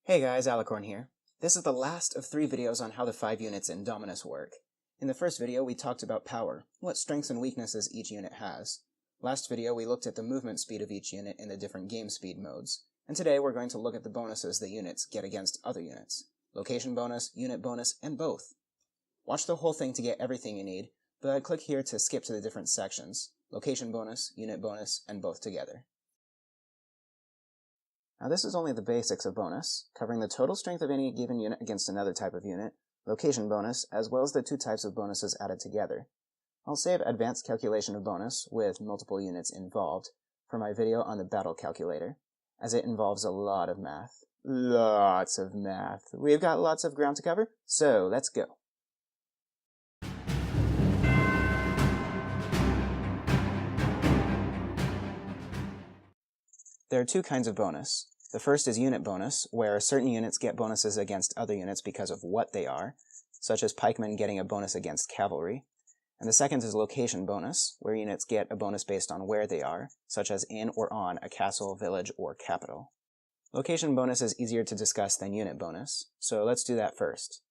Hey guys, Alicorn here. This is the last of 3 videos on how the 5 units in Dominus work. In the first video, we talked about power, what strengths and weaknesses each unit has. Last video, we looked at the movement speed of each unit in the different game speed modes. And today, we're going to look at the bonuses that units get against other units. Location bonus, unit bonus, and both. Watch the whole thing to get everything you need, but click here to skip to the different sections. Location bonus, unit bonus, and both together. Now this is only the basics of bonus, covering the total strength of any given unit against another type of unit, location bonus, as well as the 2 types of bonuses added together. I'll save advanced calculation of bonus, with multiple units involved, for my video on the battle calculator, as it involves a lot of math. Lots of math. We've got lots of ground to cover, so let's go. There are 2 kinds of bonus. The first is unit bonus, where certain units get bonuses against other units because of what they are, such as pikemen getting a bonus against cavalry. And the second is location bonus, where units get a bonus based on where they are, such as in or on a castle, village, or capital. Location bonus is easier to discuss than unit bonus, so let's do that first.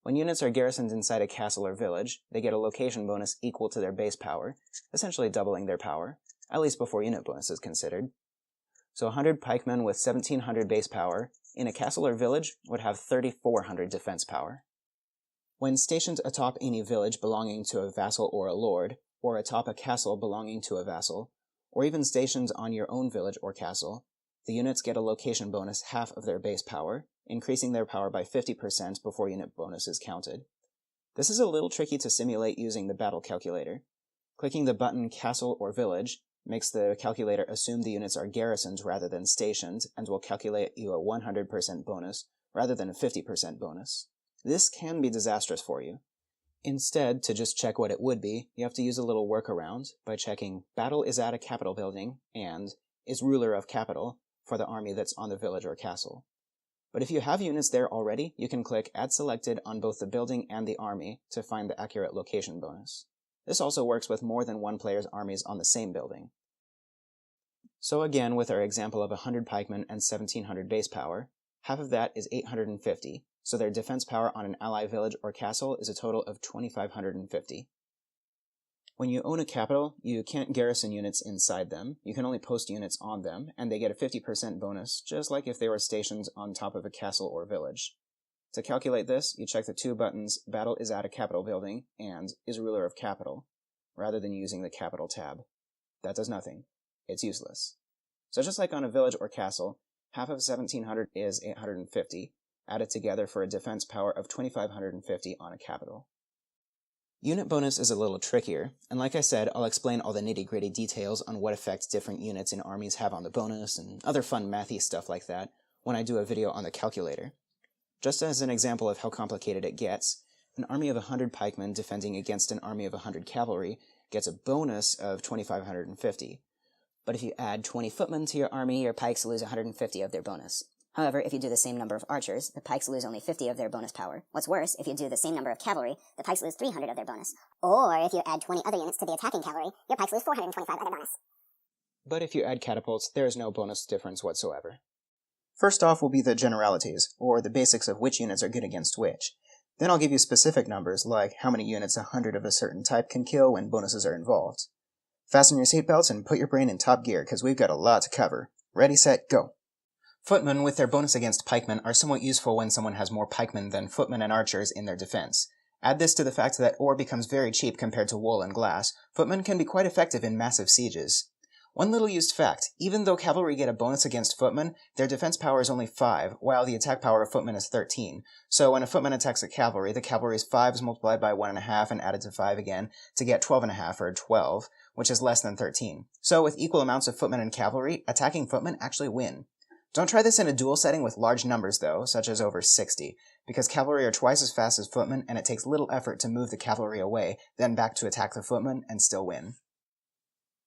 When units are garrisoned inside a castle or village, they get a location bonus equal to their base power, essentially doubling their power, at least before unit bonus is considered. So 100 pikemen with 1700 base power in a castle or village would have 3400 defense power. When stationed atop any village belonging to a vassal or a lord, or atop a castle belonging to a vassal, or even stationed on your own village or castle, the units get a location bonus half of their base power, increasing their power by 50% before unit bonus is counted. This is a little tricky to simulate using the battle calculator. Clicking the button Castle or Village makes the calculator assume the units are garrisoned rather than stationed, and will calculate you a 100% bonus rather than a 50% bonus. This can be disastrous for you. Instead, to just check what it would be, you have to use a little workaround by checking Battle is at a capital building and is ruler of capital for the army that's on the village or castle. But if you have units there already, you can click Add Selected on both the building and the army to find the accurate location bonus. This also works with more than one player's armies on the same building. So again, with our example of 100 pikemen and 1700 base power, half of that is 850, so their defense power on an ally village or castle is a total of 2550. When you own a capital, you can't garrison units inside them, you can only post units on them, and they get a 50% bonus, just like if they were stationed on top of a castle or village. To calculate this, you check the 2 buttons Battle is at a capital building and is ruler of capital, rather than using the capital tab. That does nothing. It's useless. So just like on a village or castle, half of 1700 is 850, added together for a defense power of 2550 on a capital. Unit bonus is a little trickier, and like I said, I'll explain all the nitty-gritty details on what effects different units in armies have on the bonus and other fun mathy stuff like that when I do a video on the calculator. Just as an example of how complicated it gets, an army of 100 pikemen defending against an army of 100 cavalry gets a bonus of 2550. But if you add 20 footmen to your army, your pikes lose 150 of their bonus. However, if you do the same number of archers, the pikes lose only 50 of their bonus power. What's worse, if you do the same number of cavalry, the pikes lose 300 of their bonus. Or if you add 20 other units to the attacking cavalry, your pikes lose 425 of their bonus. But if you add catapults, there is no bonus difference whatsoever. First off will be the generalities, or the basics of which units are good against which. Then I'll give you specific numbers, like how many units 100 of a certain type can kill when bonuses are involved. Fasten your seatbelts and put your brain in top gear, because we've got a lot to cover. Ready, set, go! Footmen, with their bonus against pikemen, are somewhat useful when someone has more pikemen than footmen and archers in their defense. Add this to the fact that ore becomes very cheap compared to wool and glass, footmen can be quite effective in massive sieges. One little used fact, even though cavalry get a bonus against footmen, their defense power is only 5, while the attack power of footmen is 13. So when a footman attacks a cavalry, the cavalry's 5 is multiplied by 1.5 and added to 5 again to get 12.5 or 12, which is less than 13. So with equal amounts of footmen and cavalry, attacking footmen actually win. Don't try this in a duel setting with large numbers though, such as over 60, because cavalry are twice as fast as footmen and it takes little effort to move the cavalry away, then back to attack the footmen and still win.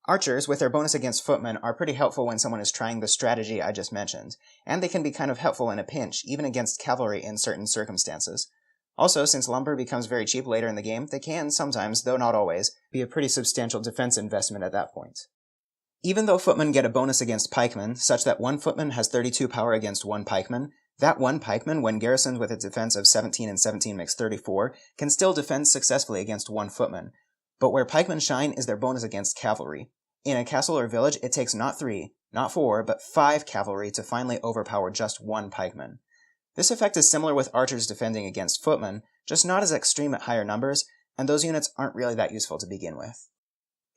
Archers, with their bonus against footmen, are pretty helpful when someone is trying the strategy I just mentioned, and they can be kind of helpful in a pinch, even against cavalry in certain circumstances. Also, since lumber becomes very cheap later in the game, they can sometimes, though not always, be a pretty substantial defense investment at that point. Even though footmen get a bonus against pikemen, such that one footman has 32 power against one pikeman, That one pikeman, when garrisoned with a defense of 17 and 17 makes 34, can still defend successfully against one footman. But where pikemen shine is their bonus against cavalry. In a castle or village, it takes not 3, not 4, but 5 cavalry to finally overpower just one pikeman. This effect is similar with archers defending against footmen, just not as extreme at higher numbers, and those units aren't really that useful to begin with.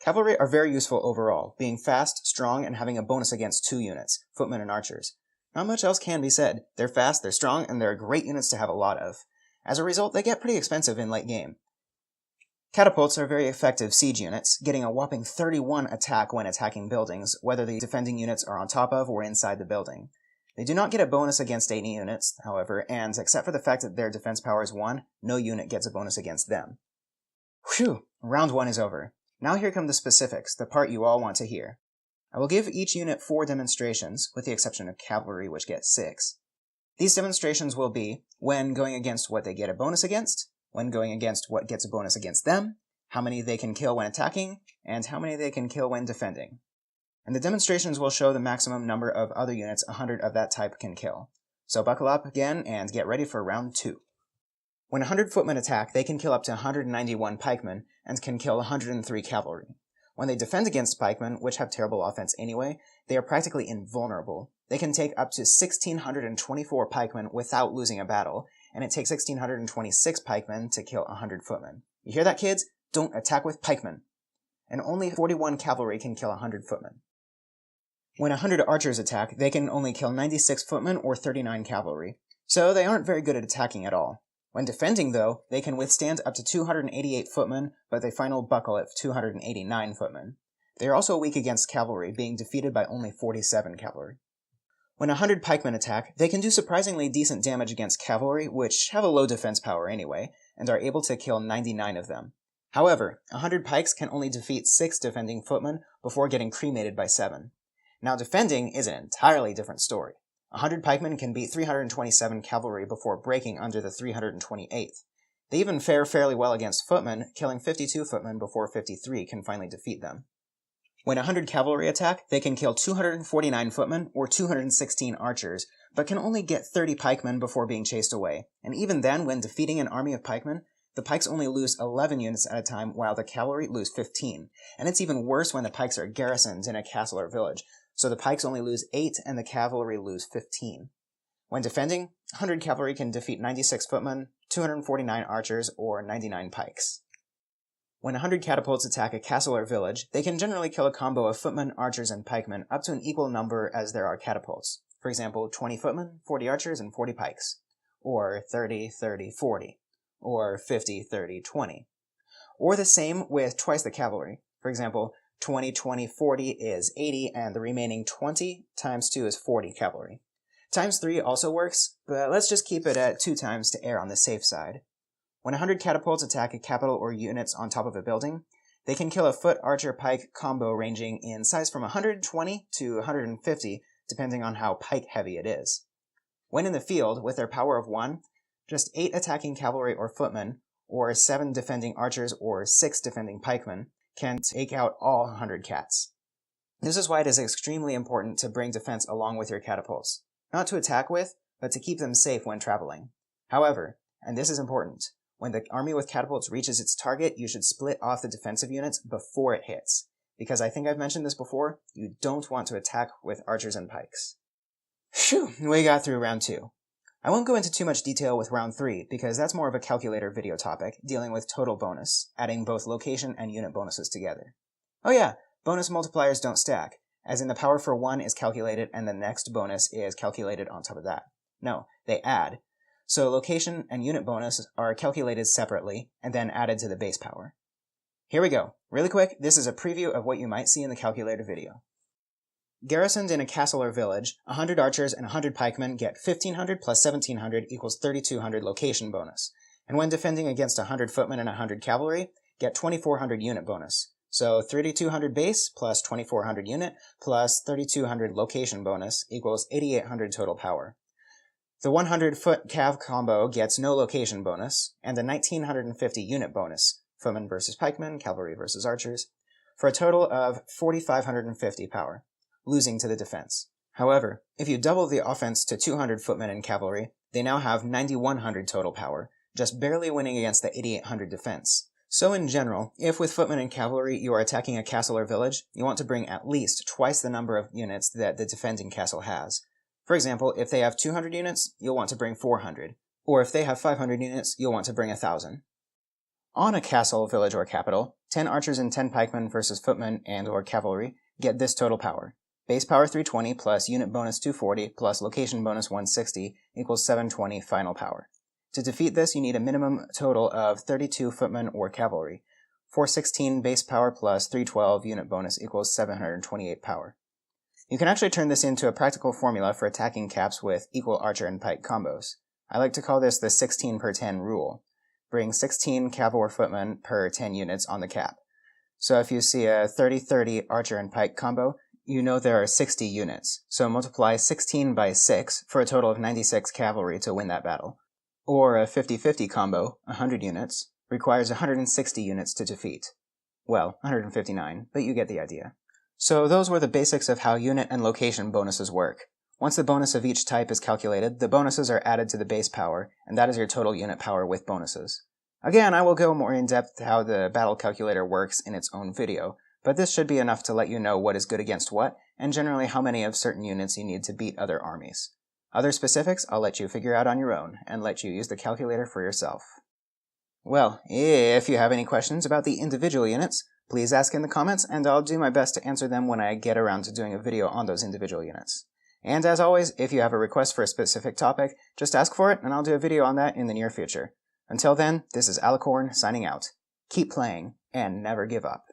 Cavalry are very useful overall, being fast, strong, and having a bonus against 2 units, footmen and archers. Not much else can be said. They're fast, they're strong, and they're great units to have a lot of. As a result, they get pretty expensive in late game. Catapults are very effective siege units, getting a whopping 31 attack when attacking buildings, whether the defending units are on top of or inside the building. They do not get a bonus against any units, however, and except for the fact that their defense power is 1, no unit gets a bonus against them. Whew! Round 1 is over. Now here come the specifics, the part you all want to hear. I will give each unit 4 demonstrations, with the exception of cavalry, which gets 6. These demonstrations will be when going against what they get a bonus against, when going against what gets a bonus against them, how many they can kill when attacking, and how many they can kill when defending. And the demonstrations will show the maximum number of other units 100 of that type can kill. So buckle up again and get ready for round 2. When 100 footmen attack, they can kill up to 191 pikemen, and can kill 103 cavalry. When they defend against pikemen, which have terrible offense anyway, they are practically invulnerable. They can take up to 1,624 pikemen without losing a battle, and it takes 1,626 pikemen to kill 100 footmen. You hear that, kids? Don't attack with pikemen. And only 41 cavalry can kill 100 footmen. When 100 archers attack, they can only kill 96 footmen or 39 cavalry, so they aren't very good at attacking at all. When defending, though, they can withstand up to 288 footmen, but they final buckle at 289 footmen. They are also weak against cavalry, being defeated by only 47 cavalry. When 100 pikemen attack, they can do surprisingly decent damage against cavalry, which have a low defense power anyway, and are able to kill 99 of them. However, 100 pikes can only defeat 6 defending footmen before getting cremated by 7. Now defending is an entirely different story. 100 pikemen can beat 327 cavalry before breaking under the 328th. They even fare fairly well against footmen, killing 52 footmen before 53 can finally defeat them. When 100 cavalry attack, they can kill 249 footmen or 216 archers, but can only get 30 pikemen before being chased away, and even then, when defeating an army of pikemen, the pikes only lose 11 units at a time while the cavalry lose 15, and it's even worse when the pikes are garrisoned in a castle or village, so the pikes only lose 8 and the cavalry lose 15. When defending, 100 cavalry can defeat 96 footmen, 249 archers, or 99 pikes. When 100 catapults attack a castle or village, they can generally kill a combo of footmen, archers, and pikemen up to an equal number as there are catapults. For example, 20 footmen, 40 archers, and 40 pikes. Or 30, 30, 40. Or 50, 30, 20. Or the same with twice the cavalry. For example, 20, 20, 40 is 80, and the remaining 20 times 2 is 40 cavalry. Times 3 also works, but let's just keep it at 2 times to err on the safe side. When 100 catapults attack a capital or units on top of a building, they can kill a foot archer pike combo ranging in size from 120 to 150, depending on how pike heavy it is. When in the field, with their power of 1, just 8 attacking cavalry or footmen, or 7 defending archers or 6 defending pikemen, can take out all 100 cats. This is why it is extremely important to bring defense along with your catapults. Not to attack with, but to keep them safe when traveling. However, and this is important, when the army with catapults reaches its target, you should split off the defensive units before it hits. Because I think I've mentioned this before, you don't want to attack with archers and pikes. Phew, we got through round 2. I won't go into too much detail with round 3, because that's more of a calculator video topic, dealing with total bonus, adding both location and unit bonuses together. Oh yeah, bonus multipliers don't stack, as in the power for 1 is calculated and the next bonus is calculated on top of that. No, they add. So location and unit bonus are calculated separately, and then added to the base power. Here we go. Really quick, this is a preview of what you might see in the calculator video. Garrisoned in a castle or village, 100 archers and 100 pikemen get 1500 plus 1700 equals 3200 location bonus, and when defending against 100 footmen and 100 cavalry, get 2400 unit bonus. So 3200 base plus 2400 unit plus 3200 location bonus equals 8800 total power. The 100 foot cav combo gets no location bonus, and the 1950 unit bonus, footmen versus pikemen, cavalry versus archers, for a total of 4550 power, losing to the defense. However, if you double the offense to 200 footmen and cavalry, they now have 9100 total power, just barely winning against the 8800 defense. So in general, if with footmen and cavalry you are attacking a castle or village, you want to bring at least twice the number of units that the defending castle has. For example, if they have 200 units, you'll want to bring 400, or if they have 500 units, you'll want to bring 1000. On a castle, village, or capital, 10 archers and 10 pikemen versus footmen and or cavalry get this total power. Base power 320 plus unit bonus 240 plus location bonus 160 equals 720 final power. To defeat this, you need a minimum total of 32 footmen or cavalry. 416 base power plus 312 unit bonus equals 728 power. You can actually turn this into a practical formula for attacking caps with equal archer and pike combos. I like to call this the 16 per 10 rule. Bring 16 cav or footmen per 10 units on the cap. So if you see a 30-30 archer and pike combo, you know there are 60 units. So multiply 16 by 6 for a total of 96 cavalry to win that battle. Or a 50-50 combo, 100 units, requires 160 units to defeat. Well, 159, but you get the idea. So those were the basics of how unit and location bonuses work. Once the bonus of each type is calculated, the bonuses are added to the base power, and that is your total unit power with bonuses. Again, I will go more in depth how the battle calculator works in its own video, but this should be enough to let you know what is good against what, and generally how many of certain units you need to beat other armies. Other specifics I'll let you figure out on your own, and let you use the calculator for yourself. Well, if you have any questions about the individual units, please ask in the comments, and I'll do my best to answer them when I get around to doing a video on those individual units. And as always, if you have a request for a specific topic, just ask for it, and I'll do a video on that in the near future. Until then, this is Alicorn signing out. Keep playing, and never give up.